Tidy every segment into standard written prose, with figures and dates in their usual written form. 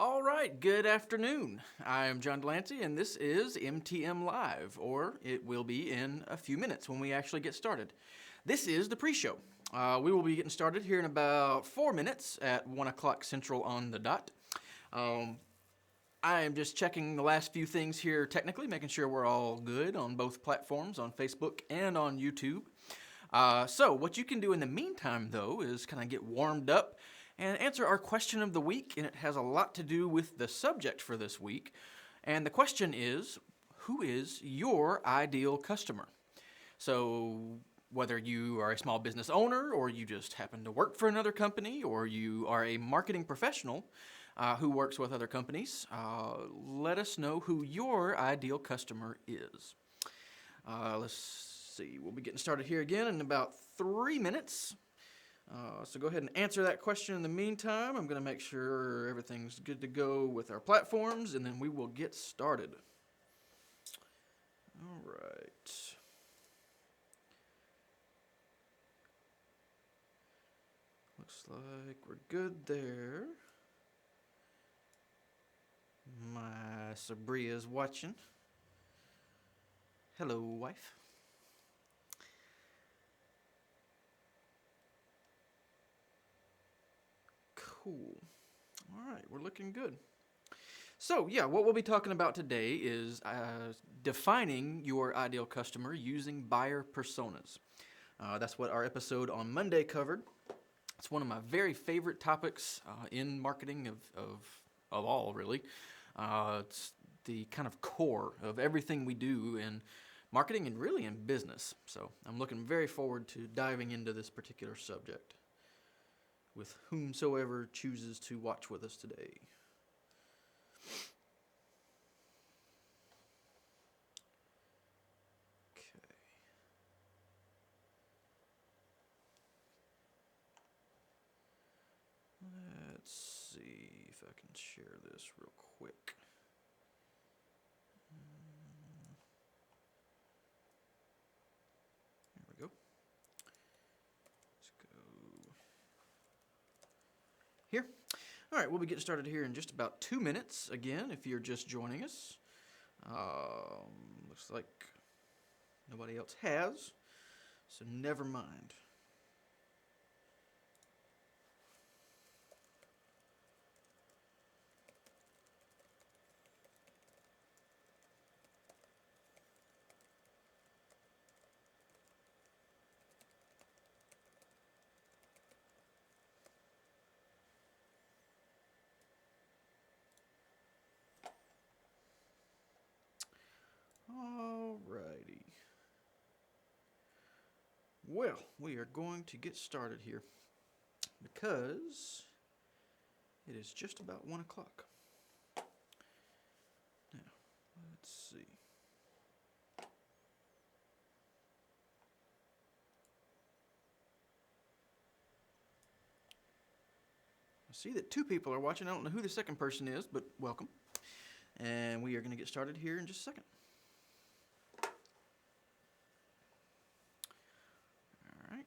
All right, good afternoon. I am John Delancey, and this is MTM Live, or it will be in a few minutes when we actually get started. This is the pre-show. We will be getting started here in about 4 minutes at 1 o'clock Central on the dot. I am just checking the last few things here technically, making sure we're all good on both platforms, on Facebook and on YouTube. So what you can do in the meantime, though, is kind of get warmed up and answer our question of the week, and it has a lot to do with the subject for this week. And the question is, who is your ideal customer? So whether you are a small business owner, or you just happen to work for another company, or you are a marketing professional who works with other companies, let us know who your ideal customer is. Let's see, we'll be getting started here again in about 3 minutes. So go ahead and answer that question in the meantime. I'm going to make sure everything's good to go with our platforms, and then we will get started. All right. Looks like we're good there. My Sabria's watching. Hello, wife. Cool. All right, we're looking good. So, yeah, what we'll be talking about today is defining your ideal customer using buyer personas. That's what our episode on Monday covered. It's one of my very favorite topics in marketing of all, really. It's the kind of core of everything we do in marketing and really in business. So I'm looking very forward to diving into this particular subject with whomsoever chooses to watch with us today. Okay. Let's see if I can share this real quick. There we go. Let's go here. All right, we'll be getting started here in just about 2 minutes. Again, if you're just joining us, looks like nobody else has, so never mind. Alrighty. Well, we are going to get started here because it is just about 1 o'clock. Now, let's see. I see that 2 people are watching. I don't know who the second person is, but welcome. And we are going to get started here in just a second. All right.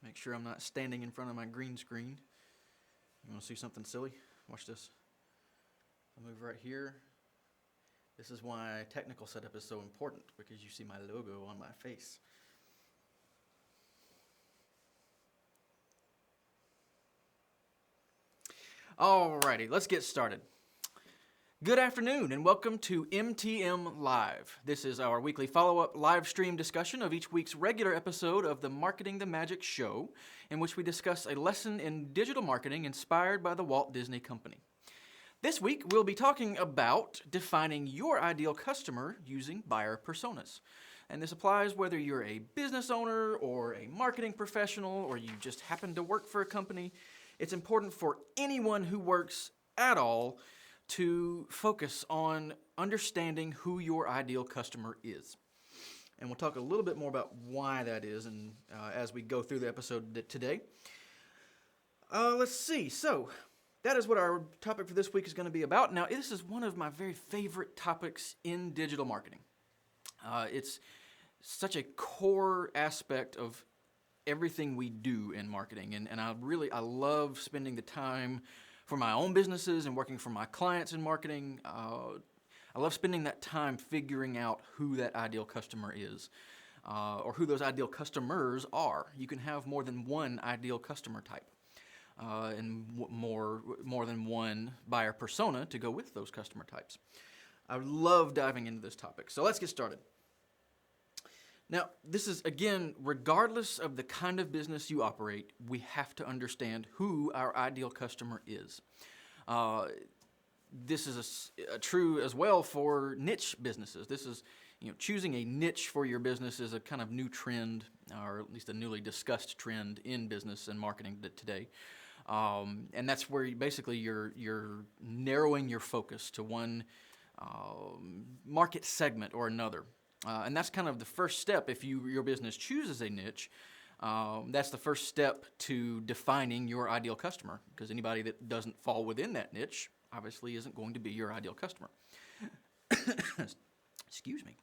Make sure I'm not standing in front of my green screen. You want to see something silly? Watch this. I'll move right here. This is why technical setup is so important, because you see my logo on my face. Alrighty, let's get started. Good afternoon and welcome to MTM Live. This is our weekly follow-up live stream discussion of each week's regular episode of the Marketing the Magic show, in which we discuss a lesson in digital marketing inspired by the Walt Disney Company. This week, we'll be talking about defining your ideal customer using buyer personas. And this applies whether you're a business owner or a marketing professional or you just happen to work for a company. It's important for anyone who works at all to focus on understanding who your ideal customer is. And we'll talk a little bit more about why that is and as we go through the episode today. Let's see. So that is what our topic for this week is going to be about. Now, this is one of my very favorite topics in digital marketing. It's such a core aspect of everything we do in marketing, and I love spending the time for my own businesses and working for my clients in marketing, I love spending that time figuring out who that ideal customer is, or who those ideal customers are. You can have more than one ideal customer type, and more than one buyer persona to go with those customer types. I love diving into this topic. So let's get started. Now, this is, again, regardless of the kind of business you operate, we have to understand who our ideal customer is. This is true as well for niche businesses. This is, choosing a niche for your business is a kind of new trend, or at least a newly discussed trend in business and marketing today. And that's where you're narrowing your focus to one market segment or another. And that's kind of the first step. If your business chooses a niche, that's the first step to defining your ideal customer, because anybody that doesn't fall within that niche obviously isn't going to be your ideal customer. Excuse me.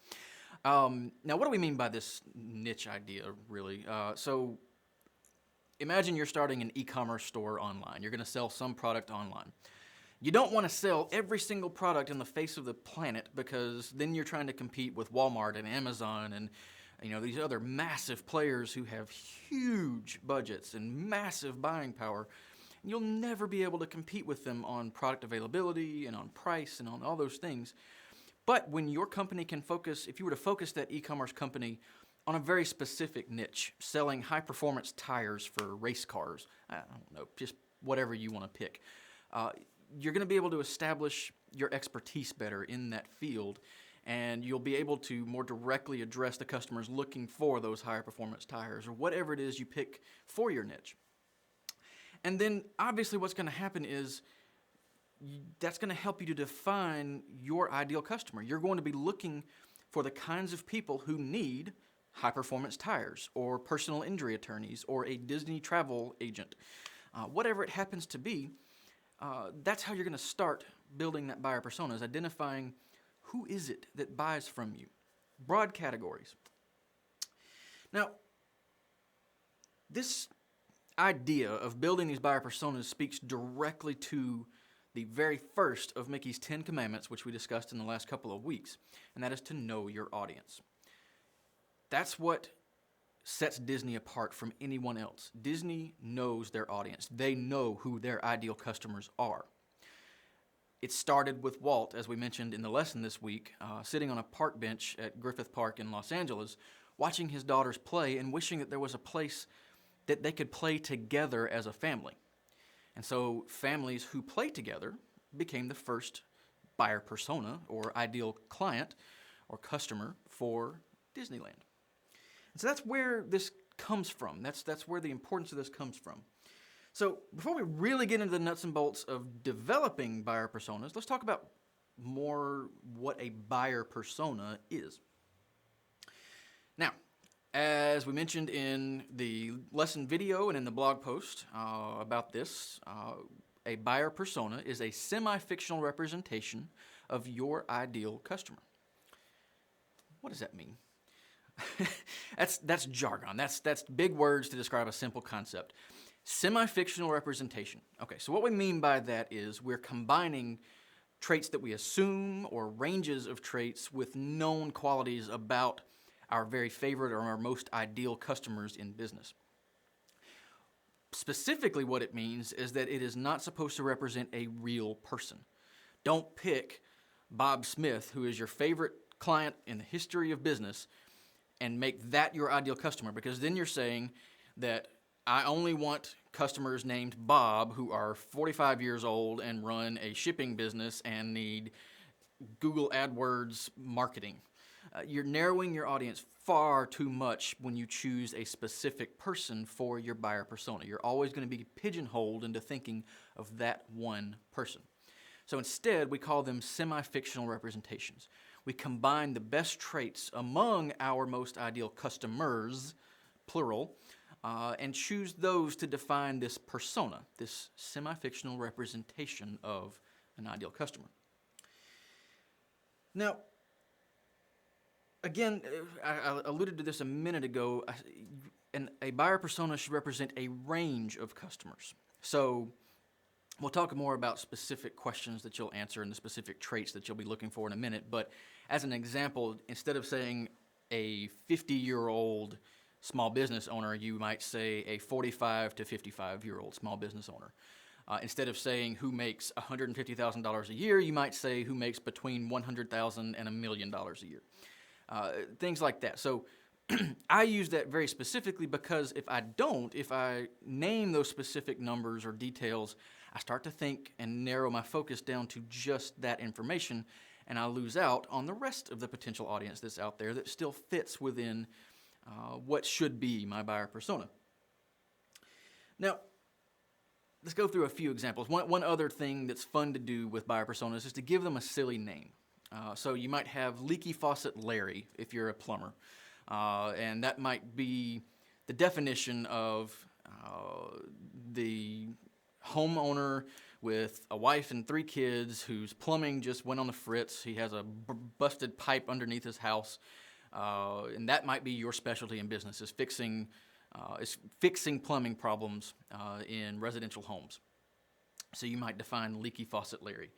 Now, what do we mean by this niche idea, really? So imagine you're starting an e-commerce store online. You're going to sell some product online. You don't want to sell every single product on the face of the planet, because then you're trying to compete with Walmart and Amazon and these other massive players who have huge budgets and massive buying power. You'll never be able to compete with them on product availability and on price and on all those things. But when your company can focus, if you were to focus that e-commerce company on a very specific niche, selling high-performance tires for race cars, I don't know, just whatever you want to pick, you're going to be able to establish your expertise better in that field, and you'll be able to more directly address the customers looking for those higher performance tires or whatever it is you pick for your niche. And then obviously what's going to happen is that's going to help you to define your ideal customer. You're going to be looking for the kinds of people who need high performance tires or personal injury attorneys or a Disney travel agent. Whatever it happens to be, that's how you're going to start building that buyer persona, is identifying who is it that buys from you. Broad categories. Now, this idea of building these buyer personas speaks directly to the very first of Mickey's 10 Commandments, which we discussed in the last couple of weeks, and that is to know your audience. That's what sets Disney apart from anyone else. Disney knows their audience. They know who their ideal customers are. It started with Walt, as we mentioned in the lesson this week, sitting on a park bench at Griffith Park in Los Angeles, watching his daughters play and wishing that there was a place that they could play together as a family. And so families who play together became the first buyer persona or ideal client or customer for Disneyland. And so that's where this comes from. That's where the importance of this comes from. So before we really get into the nuts and bolts of developing buyer personas, let's talk about more what a buyer persona is. Now, as we mentioned in the lesson video and in the blog post about this, a buyer persona is a semi-fictional representation of your ideal customer. What does that mean? That's jargon. That's big words to describe a simple concept. Semi-fictional representation. Okay, so what we mean by that is we're combining traits that we assume or ranges of traits with known qualities about our very favorite or our most ideal customers in business. Specifically, what it means is that it is not supposed to represent a real person. Don't pick Bob Smith, who is your favorite client in the history of business, and make that your ideal customer, because then you're saying that I only want customers named Bob who are 45 years old and run a shipping business and need Google AdWords marketing. You're narrowing your audience far too much when you choose a specific person for your buyer persona. You're always going to be pigeonholed into thinking of that one person. So instead, we call them semi-fictional representations. We combine the best traits among our most ideal customers, plural, and choose those to define this persona, this semi-fictional representation of an ideal customer. Now, again, I alluded to this a minute ago, and a buyer persona should represent a range of customers. So We'll talk more about specific questions that you'll answer and the specific traits that you'll be looking for in a minute. But as an example, instead of saying a 50-year-old small business owner, you might say a 45 to 55-year-old small business owner. Instead of saying who makes $150,000 a year, you might say who makes between $100,000 and $1 million a year. Things like that. So I use that very specifically because if I name those specific numbers or details, I start to think and narrow my focus down to just that information, and I lose out on the rest of the potential audience that's out there that still fits within what should be my buyer persona. Now, let's go through a few examples. One other thing that's fun to do with buyer personas is to give them a silly name. So you might have Leaky Faucet Larry if you're a plumber. And that might be the definition of the homeowner with a wife and 3 kids whose plumbing just went on the fritz. He has a busted pipe underneath his house. And that might be your specialty in business, is fixing plumbing problems in residential homes. So you might define Leaky Faucet Larry.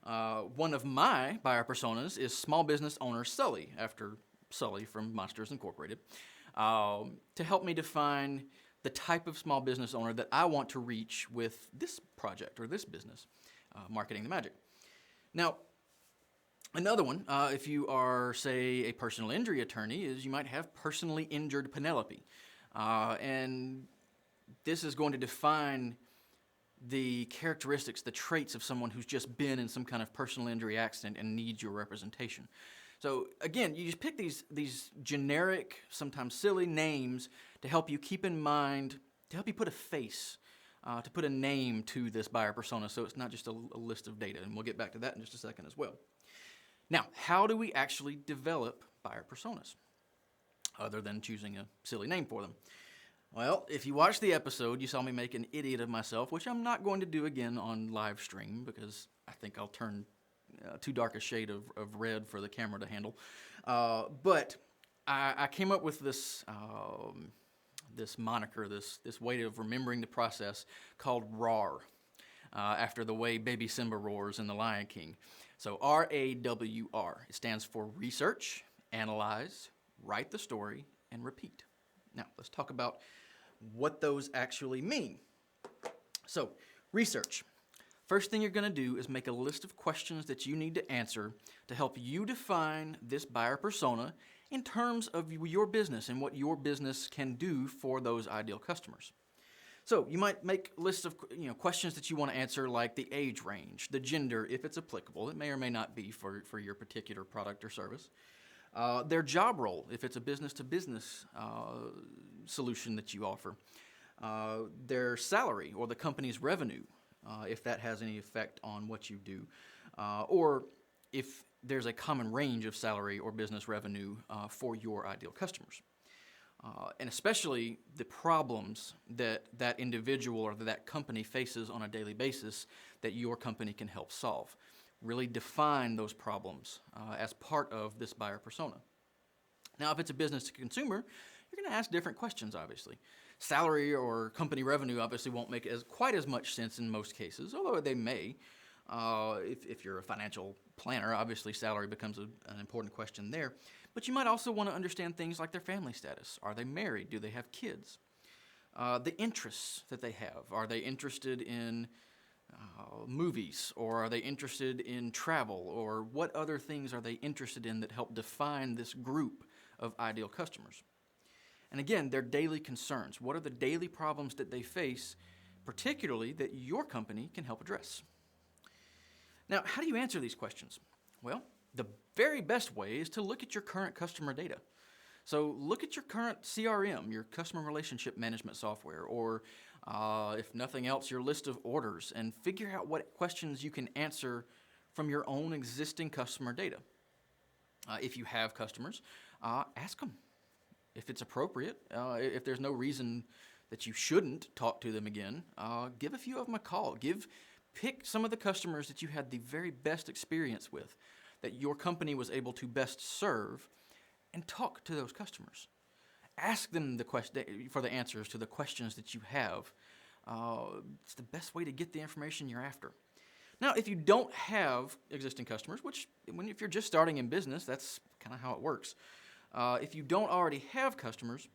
One of my buyer personas is small business owner Sully, after Sully from Monsters Incorporated, to help me define the type of small business owner that I want to reach with this project or this business, Marketing the Magic. Now, another one, if you are, say, a personal injury attorney, is you might have personally injured Penelope. And this is going to define the characteristics, the traits of someone who's just been in some kind of personal injury accident and needs your representation. So again, you just pick these generic, sometimes silly names to help you keep in mind, to help you put a face, to put a name to this buyer persona, so it's not just a list of data, and we'll get back to that in just a second as well. Now, how do we actually develop buyer personas, other than choosing a silly name for them? Well, if you watched the episode, you saw me make an idiot of myself, which I'm not going to do again on live stream because I think I'll turn too dark a shade of red for the camera to handle. But I came up with this this moniker, this way of remembering the process called RAR, after the way baby Simba roars in The Lion King. So RAWR. It stands for research, analyze, write the story, and repeat. Now, let's talk about what those actually mean. So, research. First thing you're going to do is make a list of questions that you need to answer to help you define this buyer persona in terms of your business and what your business can do for those ideal customers. So, you might make lists of questions that you want to answer, like the age range, the gender, if it's applicable. It may or may not be for your particular product or service. Their job role, if it's a business-to-business solution that you offer. Their salary or the company's revenue, if that has any effect on what you do. Or if there's a common range of salary or business revenue for your ideal customers. And especially the problems that that individual or that company faces on a daily basis that your company can help solve. Really define those problems as part of this buyer persona. Now, if it's a business to consumer, you're going to ask different questions, obviously. Salary or company revenue obviously won't make quite as much sense in most cases, although they may. If you're a financial planner, obviously salary becomes an important question there. But you might also want to understand things like their family status. Are they married? Do they have kids? The interests that they have. Are they interested in movies, or are they interested in travel, or what other things are they interested in that help define this group of ideal customers? And again, their daily concerns. What are the daily problems that they face, particularly that your company can help address? Now, how do you answer these questions? Well, the very best way is to look at your current customer data. So look at your current CRM, your customer relationship management software, or if nothing else, your list of orders, and figure out what questions you can answer from your own existing customer data. If you have customers, ask them if it's appropriate. If there's no reason that you shouldn't talk to them again, give a few of them a call. Pick some of the customers that you had the very best experience with, that your company was able to best serve, and talk to those customers. Ask them for the answers to the questions that you have It's the best way to get the information you're after. Now, if you don't have existing customers, if you're just starting in business, that's kind of how it works. If you don't already have customers,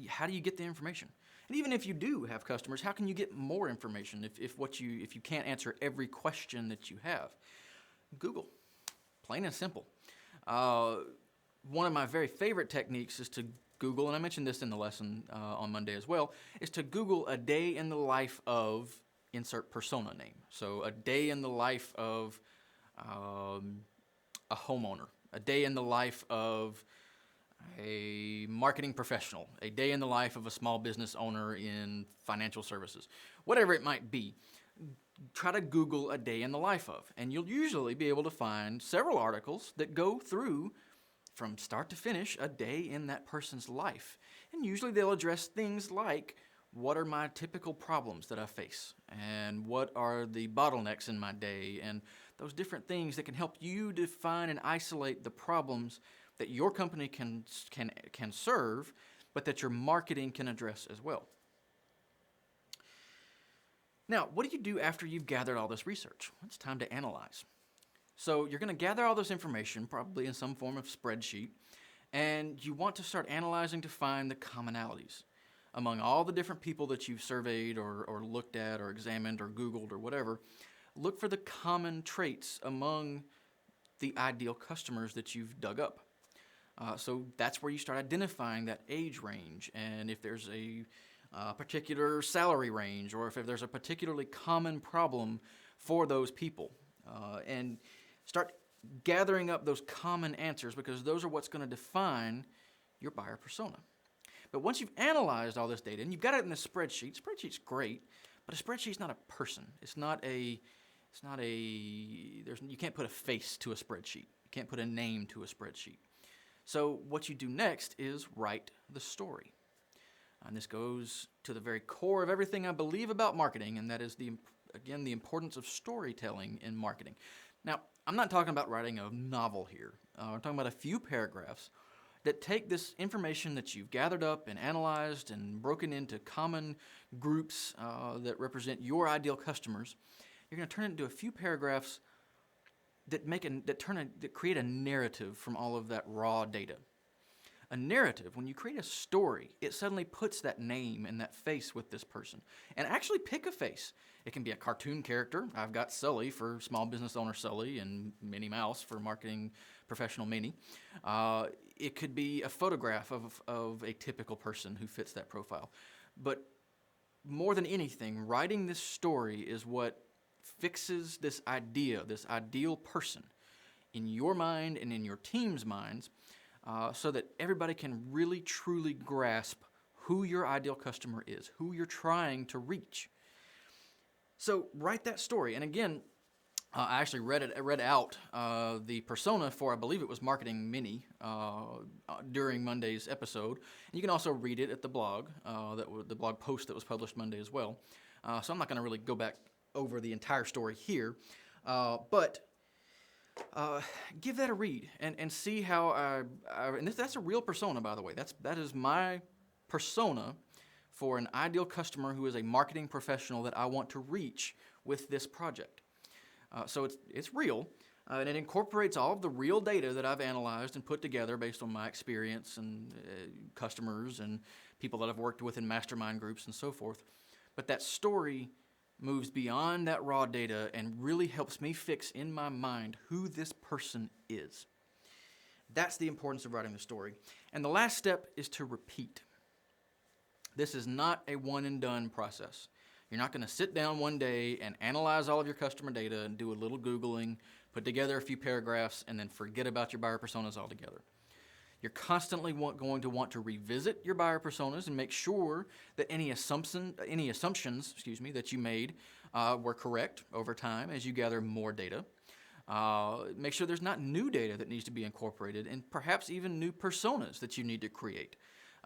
how do you get the information? And even if you do have customers, how can you get more information if you can't answer every question that you have? Google, plain and simple. One of my very favorite techniques is to Google, and I mentioned this in the lesson on Monday as well, is to Google a day in the life of insert persona name. So a day in the life of a homeowner, a day in the life of a marketing professional, a day in the life of a small business owner in financial services, whatever it might be. Try to Google a day in the life of, and you'll usually be able to find several articles that go through from start to finish a day in that person's life. And usually they'll address things like, what are my typical problems that I face? And what are the bottlenecks in my day? And those different things that can help you define and isolate the problems that your company can serve, but that your marketing can address as well. Now, what do you do after you've gathered all this research? It's time to analyze. So you're going to gather all this information, probably in some form of spreadsheet, and you want to start analyzing to find the commonalities among all the different people that you've surveyed or looked at or examined or Googled or whatever. Look for the common traits among the ideal customers that you've dug up. So that's where you start identifying that age range, and if there's a particular salary range, or if there's a particularly common problem for those people, and start gathering up those common answers, because those are what's going to define your buyer persona. But once you've analyzed all this data and you've got it in a spreadsheet's great, but a spreadsheet's not a person. You can't put a face to a spreadsheet. You can't put a name to a spreadsheet. So what you do next is write the story. And this goes to the very core of everything I believe about marketing, and that is the importance of storytelling in marketing. Now, I'm not talking about writing a novel here. I'm talking about a few paragraphs that take this information that you've gathered up and analyzed and broken into common groups that represent your ideal customers. You're going to turn it into a few paragraphs that create a narrative from all of that raw data. A narrative, when you create a story, it suddenly puts that name and that face with this person. And actually pick a face. It can be a cartoon character. I've got Sully for small business owner Sully, and Minnie Mouse for marketing professional Minnie. It could be a photograph of a typical person who fits that profile. But more than anything, writing this story is what fixes this ideal person in your mind and in your team's minds, so that everybody can really truly grasp who your ideal customer is, who you're trying to reach. So write that story. And again, I actually read out the persona for, I believe it was Marketing Minnie, during Monday's episode. And you can also read it at the blog, the blog post that was published Monday as well. So I'm not going to really go back over the entire story here, but give that a read and see how that's a real persona, by the way. That is my persona for an ideal customer who is a marketing professional that I want to reach with this project. So it's real, and it incorporates all of the real data that I've analyzed and put together based on my experience and customers and people that I've worked with in mastermind groups and so forth. But that story moves beyond that raw data and really helps me fix in my mind who this person is. That's the importance of writing the story. And the last step is to repeat. This is not a one and done process. You're not going to sit down one day and analyze all of your customer data and do a little Googling, put together a few paragraphs, and then forget about your buyer personas altogether. You're constantly going to want to revisit your buyer personas and make sure that any assumptions that you made were correct over time as you gather more data. Make sure there's not new data that needs to be incorporated, and perhaps even new personas that you need to create.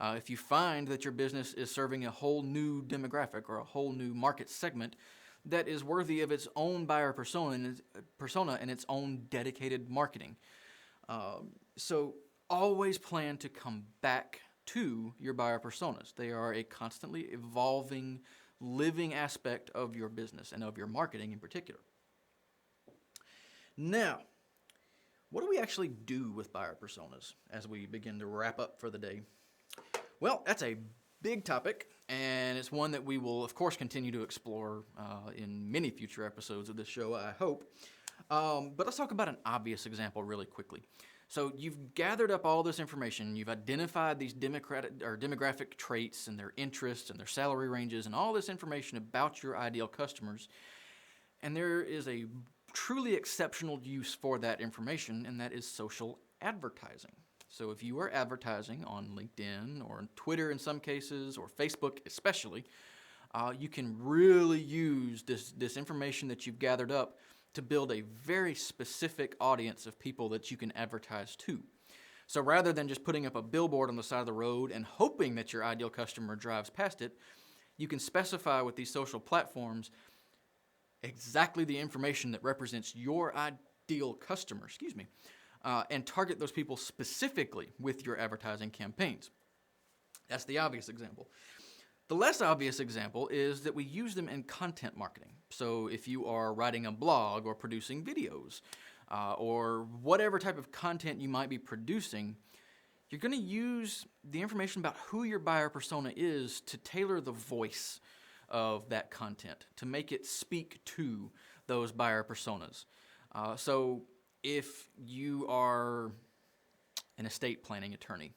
If you find that your business is serving a whole new demographic or a whole new market segment that is worthy of its own buyer persona and its own dedicated marketing. So always plan to come back to your buyer personas. They are a constantly evolving, living aspect of your business and of your marketing in particular. Now, what do we actually do with buyer personas as we begin to wrap up for the day? Well, that's a big topic, and it's one that we will, of course, continue to explore in many future episodes of this show, I hope. But let's talk about an obvious example really quickly. So you've gathered up all this information, you've identified these demographic traits and their interests and their salary ranges and all this information about your ideal customers, and there is a truly exceptional use for that information, and that is social advertising. So if you are advertising on LinkedIn or on Twitter in some cases, or Facebook especially, you can really use this information that you've gathered up to build a very specific audience of people that you can advertise to. So rather than just putting up a billboard on the side of the road and hoping that your ideal customer drives past it, you can specify with these social platforms exactly the information that represents your ideal customer, and target those people specifically with your advertising campaigns. That's the obvious example. The less obvious example is that we use them in content marketing. So if you are writing a blog or producing videos or whatever type of content you might be producing, you're going to use the information about who your buyer persona is to tailor the voice of that content, to make it speak to those buyer personas. So if you are an estate planning attorney,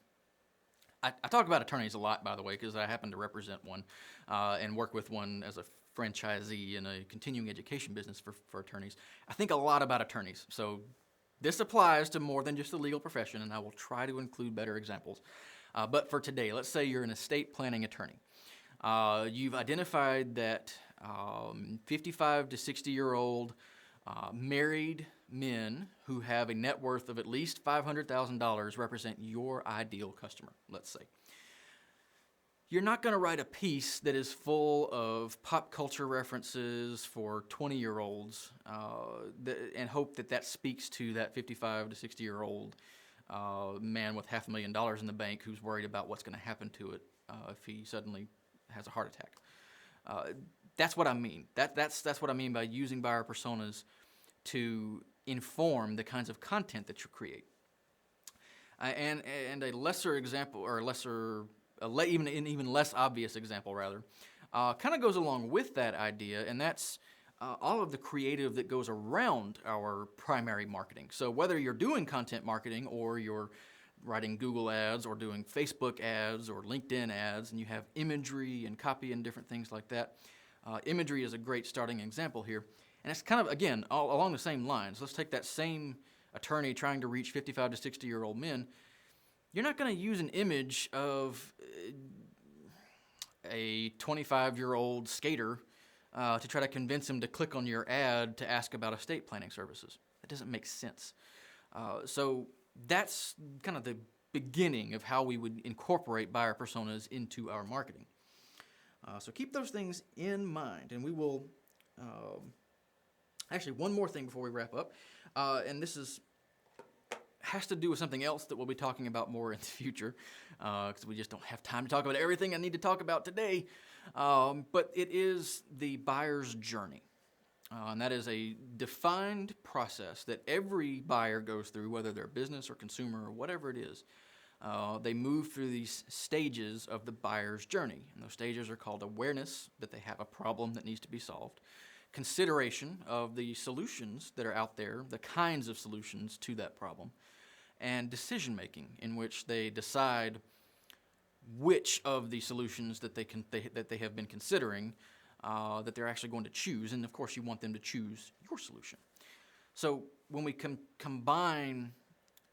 I talk about attorneys a lot, by the way, because I happen to represent one and work with one as a franchisee in a continuing education business for attorneys. I think a lot about attorneys, so this applies to more than just the legal profession, and I will try to include better examples. But for today, let's say you're an estate planning attorney. You've identified that 55 to 60-year-old married men who have a net worth of at least $500,000 represent your ideal customer, let's say. You're not going to write a piece that is full of pop culture references for 20-year-olds and hope that speaks to that 55 to 60-year-old man with $500,000 in the bank who's worried about what's going to happen to it if he suddenly has a heart attack. That's what I mean. That's what I mean by using buyer personas to inform the kinds of content that you create. And a lesser example, or even less obvious example rather, kind of goes along with that idea, and that's all of the creative that goes around our primary marketing. So whether you're doing content marketing or you're writing Google ads or doing Facebook ads or LinkedIn ads, and you have imagery and copy and different things like that. Imagery is a great starting example here. And it's kind of, again, all along the same lines. Let's take that same attorney trying to reach 55 to 60-year-old men. You're not going to use an image of a 25-year-old skater to try to convince him to click on your ad to ask about estate planning services. That doesn't make sense. So that's kind of the beginning of how we would incorporate buyer personas into our marketing. So keep those things in mind, and we will... Actually, one more thing before we wrap up, and this has to do with something else that we'll be talking about more in the future, because we just don't have time to talk about everything I need to talk about today, but it is the buyer's journey. And that is a defined process that every buyer goes through, whether they're business or consumer or whatever it is. They move through these stages of the buyer's journey, and those stages are called awareness that they have a problem that needs to be solved, consideration of the solutions that are out there, the kinds of solutions to that problem, and decision-making, in which they decide which of the solutions that they have been considering that they're actually going to choose, and of course you want them to choose your solution. So when we combine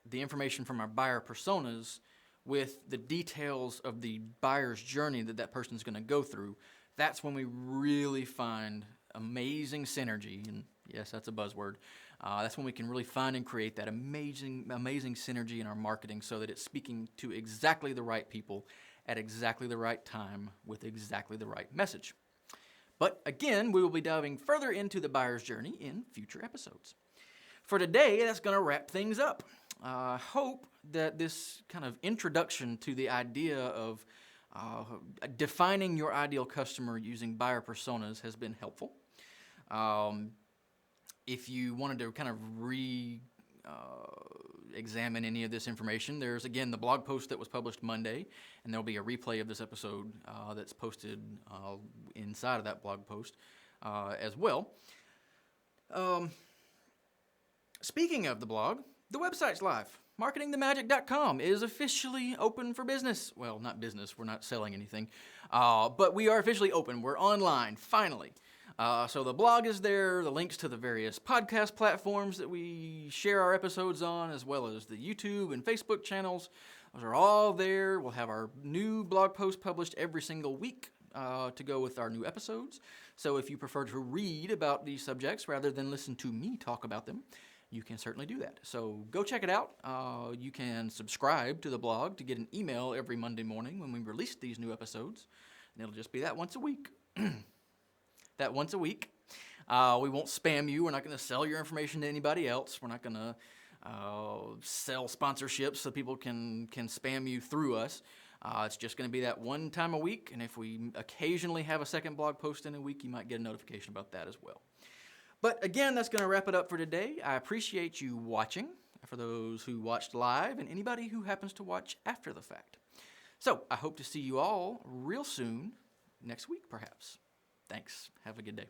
the information from our buyer personas with the details of the buyer's journey that person's going to go through, that's when we really find amazing synergy, and yes, that's a buzzword. That's when we can really find and create that amazing synergy in our marketing so that it's speaking to exactly the right people at exactly the right time with exactly the right message. But again, we will be diving further into the buyer's journey in future episodes. For today, that's going to wrap things up. I hope that this kind of introduction to the idea of defining your ideal customer using buyer personas has been helpful. If you wanted to kind of examine any of this information, there's again the blog post that was published Monday, and there'll be a replay of this episode that's posted inside of that blog post as well. Speaking of the blog, the website's live. MarketingTheMagic.com is officially open for business. Well, not business. We're not selling anything. But we are officially open. We're online, finally. So the blog is there, the links to the various podcast platforms that we share our episodes on, as well as the YouTube and Facebook channels. Those are all there. We'll have our new blog post published every single week to go with our new episodes. So if you prefer to read about these subjects rather than listen to me talk about them, you can certainly do that. So go check it out. You can subscribe to the blog to get an email every Monday morning when we release these new episodes. And it'll just be that once a week. That once a week. We won't spam you. We're not going to sell your information to anybody else. We're not going to sell sponsorships so people can spam you through us. It's just going to be that one time a week. And if we occasionally have a second blog post in a week, you might get a notification about that as well. But again, that's going to wrap it up for today. I appreciate you watching, for those who watched live and anybody who happens to watch after the fact. So I hope to see you all real soon, next week perhaps. Thanks. Have a good day.